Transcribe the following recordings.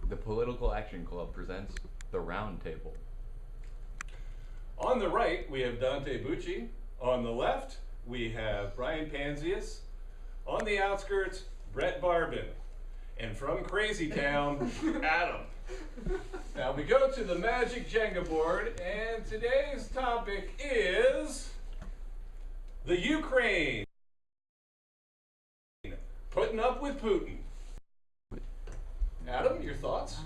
The Political Action Club presents the Roundtable. On the right, we have Dante Bucci. On the left, we have Brian Panzias. On the outskirts, Brett Barbin. And from Crazy Town, Adam. Now we go to the Magic Jenga board, and today's topic is the Ukraine. Putting up with Putin. Adam, your thoughts?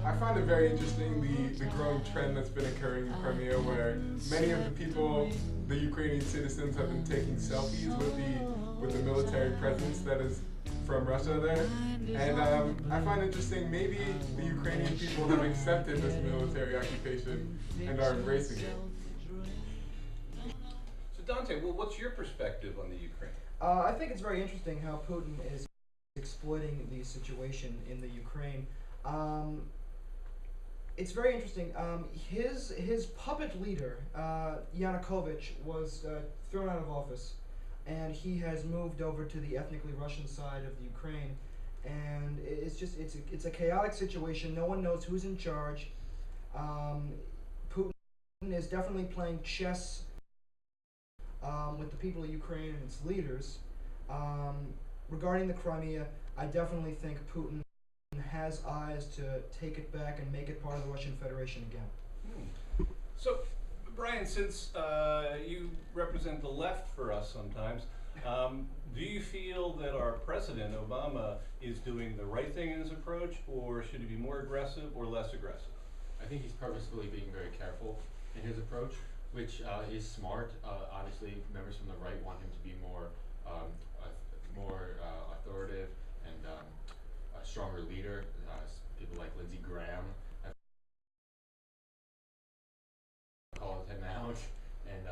I find it very interesting the growing trend that's been occurring in Crimea, where many of the people, the Ukrainian citizens, have been taking selfies with the military presence that is from Russia there. And I find interesting, maybe the Ukrainian people have accepted this military occupation and are embracing it. So Dante, well, what's your perspective on the Ukraine? I think it's very interesting how Putin is exploiting the situation in the Ukraine. It's very interesting. His puppet leader, Yanukovych, was thrown out of office, and he has moved over to the ethnically Russian side of the Ukraine. And it's a chaotic situation. No one knows who's in charge. Putin is definitely playing chess with the people of Ukraine and its leaders. Regarding the Crimea, I definitely think Putin has eyes to take it back and make it part of the Russian Federation again. So, Brian, since you represent the left for us sometimes, do you feel that our President, Obama, is doing the right thing in his approach, or should he be more aggressive or less aggressive? I think he's purposefully being very careful in his approach, which is smart. Obviously, members from the right want him to be more authoritative and a stronger leader. People like Lindsey Graham have called him out and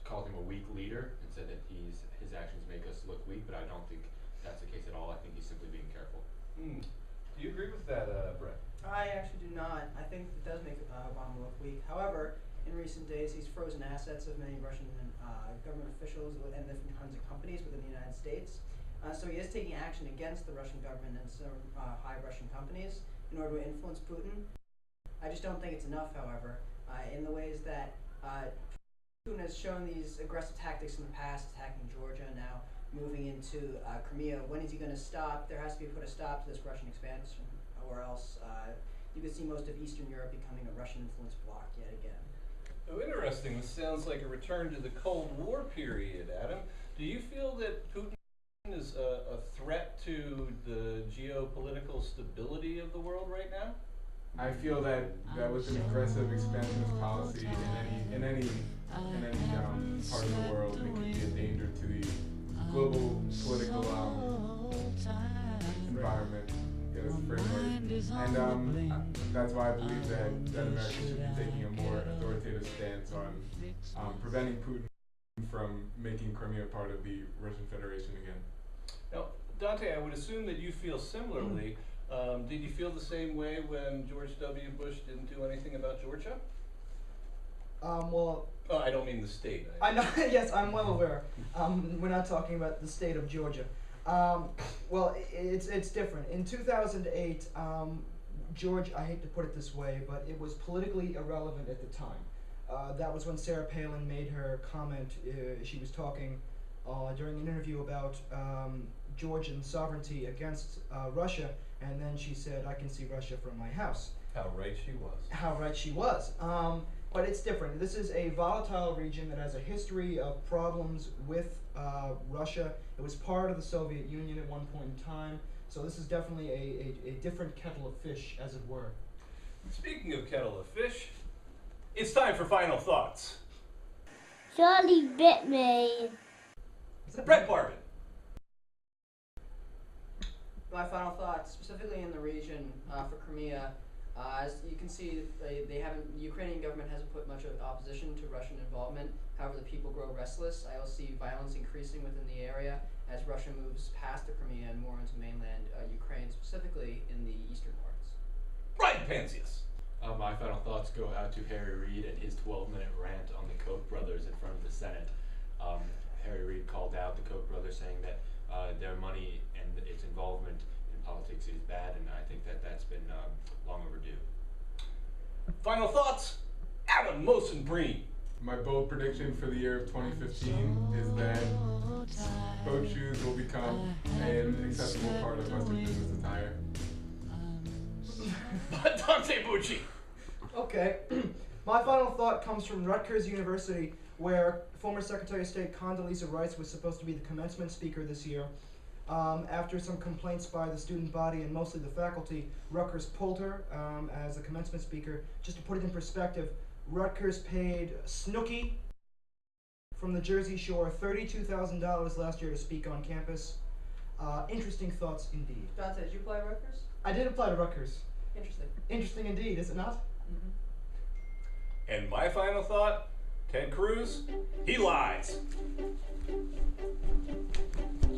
called him a weak leader and said that his actions make us look weak, but I don't think that's the case at all. I think he's simply being careful. Do you agree with that, Brett? I actually do not. I think it does make Obama look weak. However, in recent days, he's frozen assets of many Russian government officials and different kinds of companies within the United States. So he is taking action against the Russian government and some high Russian companies in order to influence Putin. I just don't think it's enough, however, in the ways that Putin has shown these aggressive tactics in the past, attacking Georgia, now moving into Crimea. When is he going to stop? There has to be put a stop to this Russian expansion, or else you could see most of Eastern Europe becoming a Russian-influenced bloc yet again. Oh, interesting. This sounds like a return to the Cold War period, Adam. Do you feel that Putin is a threat to the geopolitical stability of the world right now? I feel that with an aggressive expansionist policy in any part of the world, it could be a danger to the global political environment, framework. And that's why I believe that America should be taking a more authoritative stance on preventing Putin from making Crimea part of the Russian Federation again. Now, Dante, I would assume that you feel similarly. Did you feel the same way when George W. Bush didn't do anything about Georgia? Well, Oh, I don't mean the state. I know. Yes, I'm well aware. We're not talking about the state of Georgia. Well, it's different. In 2008, George, I hate to put it this way, but it was politically irrelevant at the time. That was when Sarah Palin made her comment. She was talking during an interview about Georgian sovereignty against Russia, and then she said, "I can see Russia from my house." How right she was. How right she was. But it's different. This is a volatile region that has a history of problems with Russia. It was part of the Soviet Union at one point in time, so this is definitely a different kettle of fish, as it were. Speaking of kettle of fish, it's time for final thoughts. Charlie bit me. Brett Barbin. My final thoughts, specifically in the region for Crimea, as you can see, the Ukrainian government hasn't put much of opposition to Russian involvement. However, the people grow restless. I also see violence increasing within the area as Russia moves past the Crimea and more into mainland Ukraine, specifically in the eastern parts. Brian Panzias. My final thoughts go out to Harry Reid and his 12-minute rant on the Koch brothers in front of the Senate. Harry Reid called out the Koch brothers, saying that their money and its involvement in politics is bad, and I think that that's been long overdue. Final thoughts? Adam Mosenbreen. My bold prediction for the year of 2015 is that boat shoes will become an accessible part of Western business attire. Dante Bucci. Okay. My final thought comes from Rutgers University, where former Secretary of State Condoleezza Rice was supposed to be the commencement speaker this year. After some complaints by the student body and mostly the faculty, Rutgers pulled her as a commencement speaker. Just to put it in perspective, Rutgers paid Snooki from the Jersey Shore $32,000 last year to speak on campus. Interesting thoughts indeed. Dante, did you apply to Rutgers? I did apply to Rutgers. Interesting. Interesting indeed, is it not? Mm-hmm. And my final thought, Ted Cruz, he lies.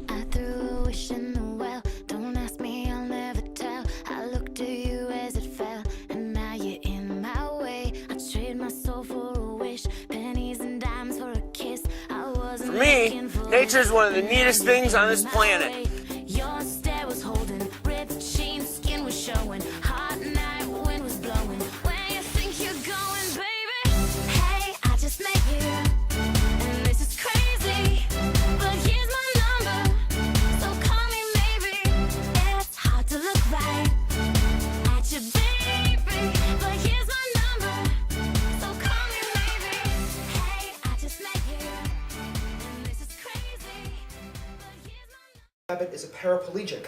I threw a wish in the well. Don't ask me, I'll never tell. I looked at you as it fell, and now you're in my way. I trade my soul for a wish, pennies and dimes for a kiss. I wasn't For me, looking for nature's one of the neatest things on this planet. Your stare was holding, ripped jeans, skin was showing, hot night, wind was blowing. Where you think you're going, baby? Hey, I just met you, and this is crazy, but here's my number, so call me maybe. It's hard to look right at you, baby, but here's my number, so call me maybe. Hey, I just met you, and this is crazy, but here's my number. Abbott is a paraplegic.